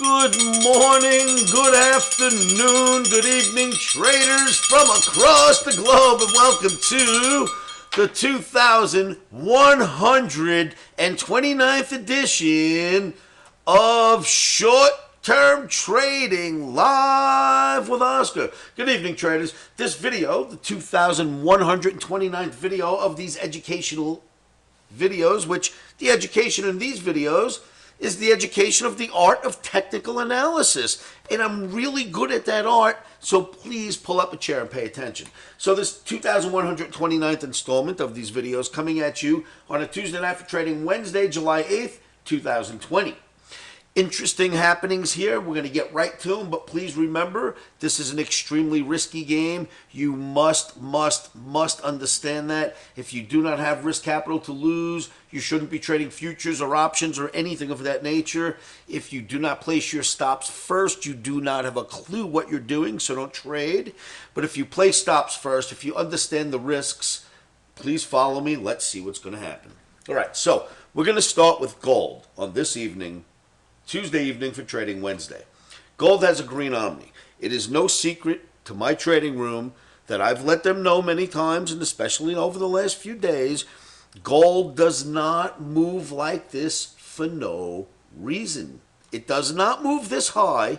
Good morning, good afternoon, good evening, traders from across the globe, and welcome to the 2129th edition of Short-Term Trading Live with Oscar. Good evening, traders. This video, the 2129th video of these educational videos, which the education in these videos is the education of the art of technical analysis. And I'm really good at that art, so please pull up a chair and pay attention. So this 2129th installment of these videos coming at you on a Tuesday night for trading, Wednesday, July 8th, 2020. Interesting happenings here. We're going to get right to them, but please remember, this is an extremely risky game. You must understand that. If you do not have risk capital to lose, you shouldn't be trading futures or options or anything of that nature. If you do not place your stops first, you do not have a clue what you're doing, so don't trade. But if you place stops first, if you understand the risks, please follow me. Let's see what's going to happen. All right, so we're going to start with gold on this evening, Tuesday evening for trading Wednesday. Gold has a green Omni. It is no secret to my trading room that I've let them know many times, and especially over the last few days, gold does not move like this for no reason. It does not move this high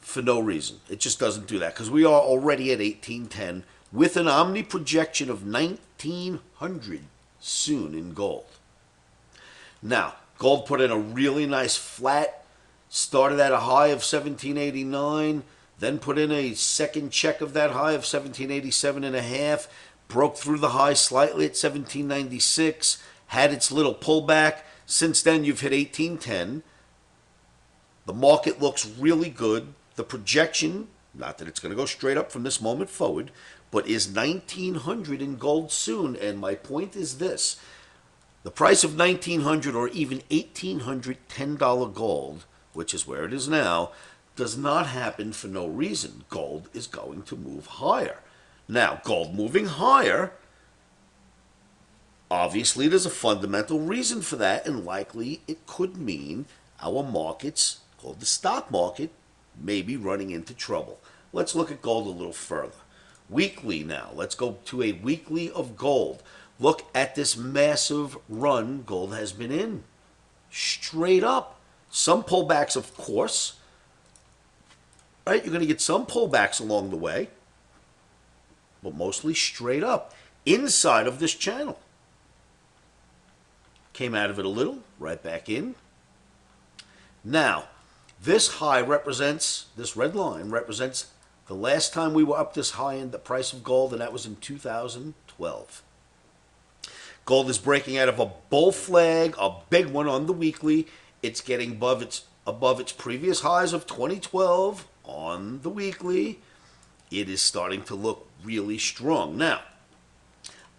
for no reason. It just doesn't do that because we are already at 1810 with an Omni projection of 1900 soon in gold. Now, gold put in a really nice flat, started at a high of 1789, then put in a second check of that high of 1787.5, broke through the high slightly at 1796, had its little pullback. Since then, you've hit 1810. The market looks really good. The projection, not that it's going to go straight up from this moment forward, but is 1900 in gold soon. And my point is this. The price of $1,900 or even $1,810 gold, which is where it is now, does not happen for no reason. Gold is going to move higher. Now, gold moving higher, obviously there's a fundamental reason for that, and likely it could mean our markets, called the stock market, may be running into trouble. Let's look at gold a little further. Weekly now. Let's go to a weekly of gold. Look at this massive run gold has been in. Straight up. Some pullbacks, of course. Right? You're going to get some pullbacks along the way. But mostly straight up. Inside of this channel. Came out of it a little. Right back in. Now, this high represents, this red line represents the last time we were up this high in the price of gold, and that was in 2012. Gold is breaking out of a bull flag, a big one on the weekly. It's getting above its previous highs of 2012 on the weekly. It is starting to look really strong. Now,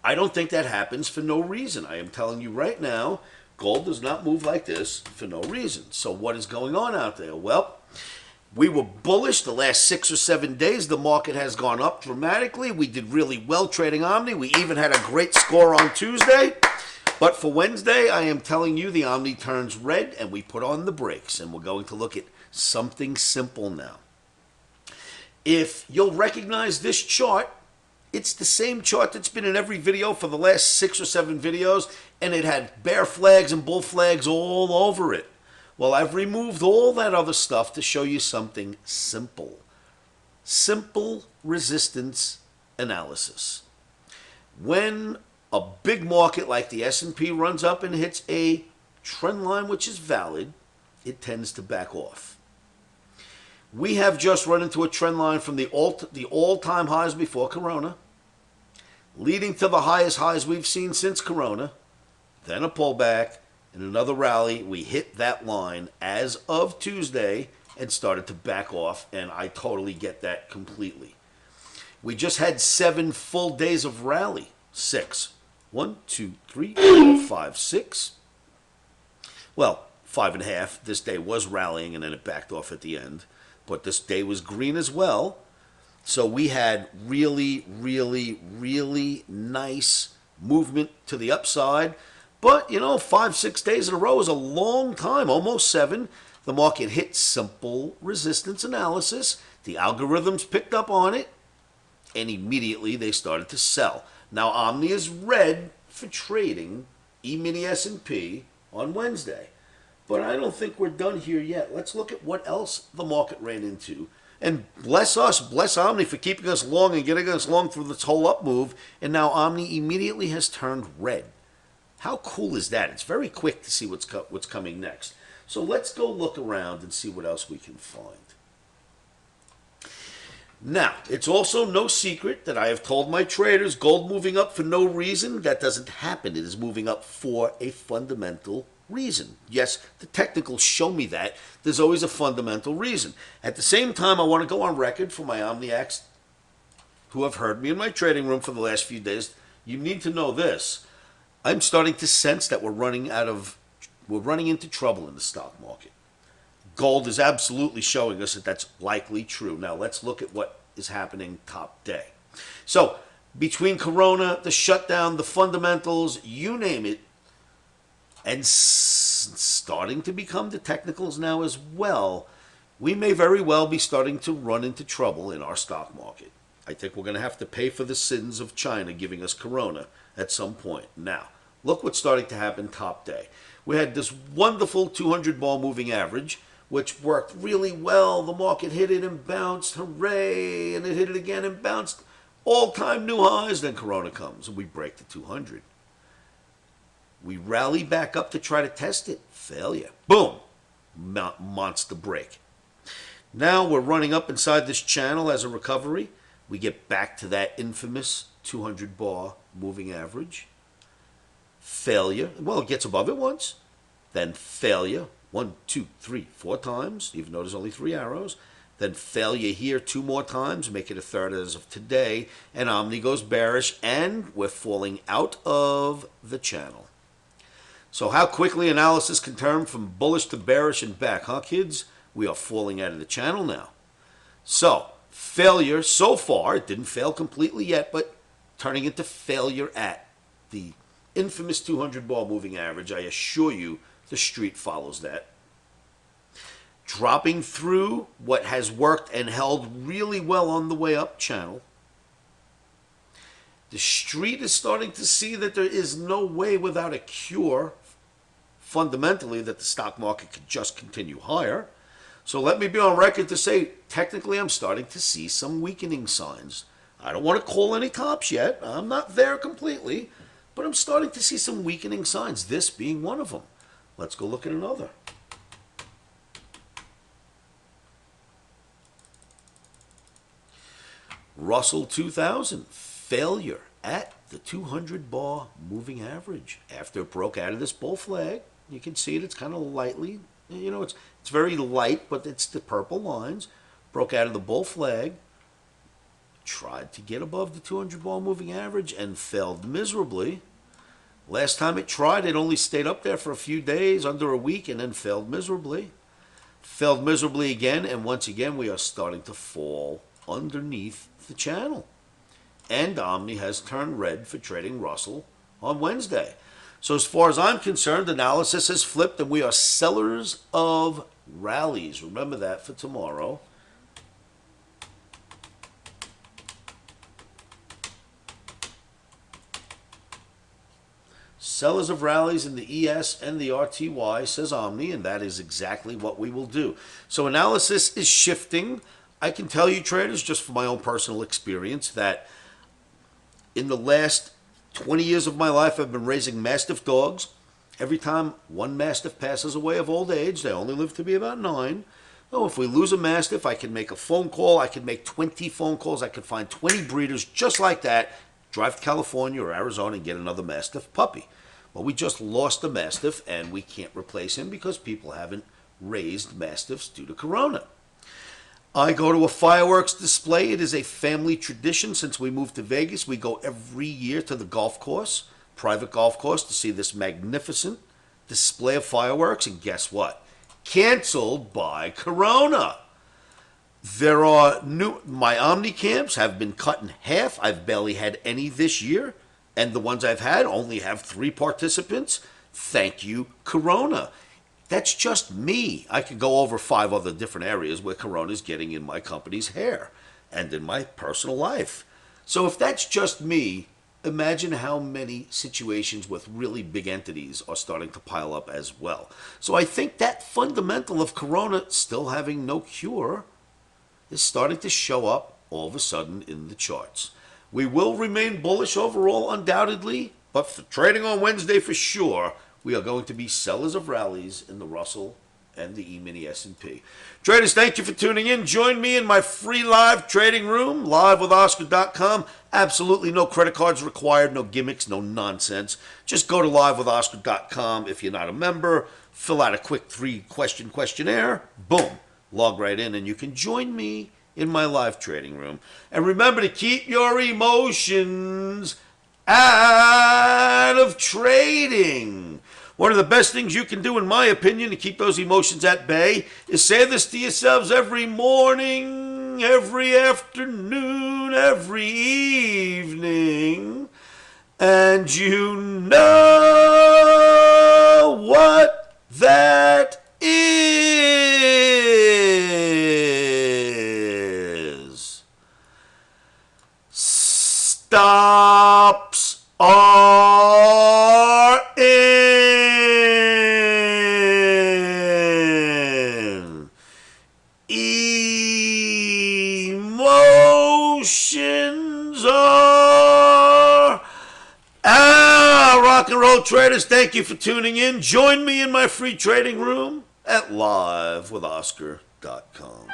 I don't think that happens for no reason. I am telling you right now, gold does not move like this for no reason. So what is going on out there? Well, we were bullish the last 6 or 7 days. The market has gone up dramatically. We did really well trading Omni. We even had a great score on Tuesday. But for Wednesday, I am telling you the Omni turns red and we put on the brakes. And we're going to look at something simple now. If you'll recognize this chart, it's the same chart that's been in every video for the last 6 or 7 videos. And it had bear flags and bull flags all over it. Well, I've removed all that other stuff to show you something simple. Simple resistance analysis. When a big market like the S&P runs up and hits a trend line which is valid, it tends to back off. We have just run into a trend line from the all-time highs before Corona, leading to the highest highs we've seen since Corona, then a pullback, in another rally. We hit that line as of Tuesday and started to back off, and I totally get that completely. We just had 7 full days of rally. 6. 1, 2, 3, 4, 5, 6. Well, 5.5. This day was rallying, and then it backed off at the end. But this day was green as well. So we had really nice movement to the upside. But, 5, 6 days in a row is a long time, almost 7. The market hit simple resistance analysis. The algorithms picked up on it, and immediately they started to sell. Now Omni is red for trading E-mini S&P on Wednesday. But I don't think we're done here yet. Let's look at what else the market ran into. And bless us, bless Omni for keeping us long and getting us long through this whole up move. And now Omni immediately has turned red. How cool is that? It's very quick to see what's coming next. So let's go look around and see what else we can find. Now, it's also no secret that I have told my traders gold moving up for no reason. That doesn't happen. It is moving up for a fundamental reason. Yes, the technicals show me that. There's always a fundamental reason. At the same time, I want to go on record for my Omniacs who have heard me in my trading room for the last few days. You need to know this. I'm starting to sense that we're running into trouble in the stock market. Gold is absolutely showing us that that's likely true. Now let's look at what is happening top day. So between Corona, the shutdown, the fundamentals, you name it, and starting to become the technicals now as well, we may very well be starting to run into trouble in our stock market. I think we're going to have to pay for the sins of China giving us Corona at some point. Now, look what's starting to happen top day. We had this wonderful 200 ball moving average, which worked really well. The market hit it and bounced, hooray, and it hit it again and bounced. All-time new highs, then Corona comes, and we break the 200. We rally back up to try to test it. Failure. Boom. Monster break. Now we're running up inside this channel as a recovery. We get back to that infamous 200 bar moving average. Failure. Well, it gets above it once. Then failure. 1, 2, 3, 4 times. Even though there's only 3 arrows. Then failure here 2 more times. Make it a third as of today. And Omni goes bearish. And we're falling out of the channel. So how quickly analysis can turn from bullish to bearish and back, huh, kids? We are falling out of the channel now. So, failure so far, it didn't fail completely yet, but turning into failure at the infamous 200 ball moving average. I assure you the street follows that. Dropping through what has worked and held really well on the way up channel. The street is starting to see that there is no way without a cure, fundamentally, that the stock market could just continue higher. So let me be on record to say, technically, I'm starting to see some weakening signs. I don't want to call any tops yet. I'm not there completely, but I'm starting to see some weakening signs, this being one of them. Let's go look at another. Russell 2000, failure at the 200 bar moving average. After it broke out of this bull flag, you can see it, it's kind of lightly, you know, it's very light, but it's the purple lines. Broke out of the bull flag, tried to get above the 200 bar moving average and failed miserably. Last time it tried, it only stayed up there for a few days, under a week, and then failed miserably. Failed miserably again, and once again we are starting to fall underneath the channel. And Omni has turned red for trading Russell on Wednesday. So as far as I'm concerned, analysis has flipped and we are sellers of rallies. Remember that for tomorrow. Sellers of rallies in the ES and the RTY, says Omni, and that is exactly what we will do. So analysis is shifting. I can tell you, traders, just from my own personal experience, that in the last 20 years of my life, I've been raising Mastiff dogs. Every time one Mastiff passes away of old age, they only live to be about 9. Oh, if we lose a Mastiff, I can make a phone call. I can make 20 phone calls. I can find 20 breeders just like that, drive to California or Arizona and get another Mastiff puppy. Well, we just lost a Mastiff, and we can't replace him because people haven't raised Mastiffs due to Corona. I go to a fireworks display. It is a family tradition. Since we moved to Vegas, we go every year to the golf course, private golf course, to see this magnificent display of fireworks. And guess what? Canceled by Corona. There are my Omni camps have been cut in half. I've barely had any this year. And the ones I've had only have 3 participants. Thank you, Corona. That's just me. I could go over 5 other different areas where Corona is getting in my company's hair and in my personal life. So if that's just me, imagine how many situations with really big entities are starting to pile up as well. So I think that fundamental of Corona still having no cure is starting to show up all of a sudden in the charts. We will remain bullish overall, undoubtedly, but for trading on Wednesday for sure, we are going to be sellers of rallies in the Russell and the E-mini S&P. Traders, thank you for tuning in. Join me in my free live trading room, livewithoscar.com. Absolutely no credit cards required, no gimmicks, no nonsense. Just go to livewithoscar.com if you're not a member, fill out a quick 3-question questionnaire, boom, log right in, and you can join me in my live trading room. And remember to keep your emotions out of trading. One of the best things you can do, in my opinion, to keep those emotions at bay is say this to yourselves every morning, every afternoon, every evening, and you know what that is. Stops are in. Emotions are out. Rock and roll traders, thank you for tuning in. Join me in my free trading room at livewithoscar.com.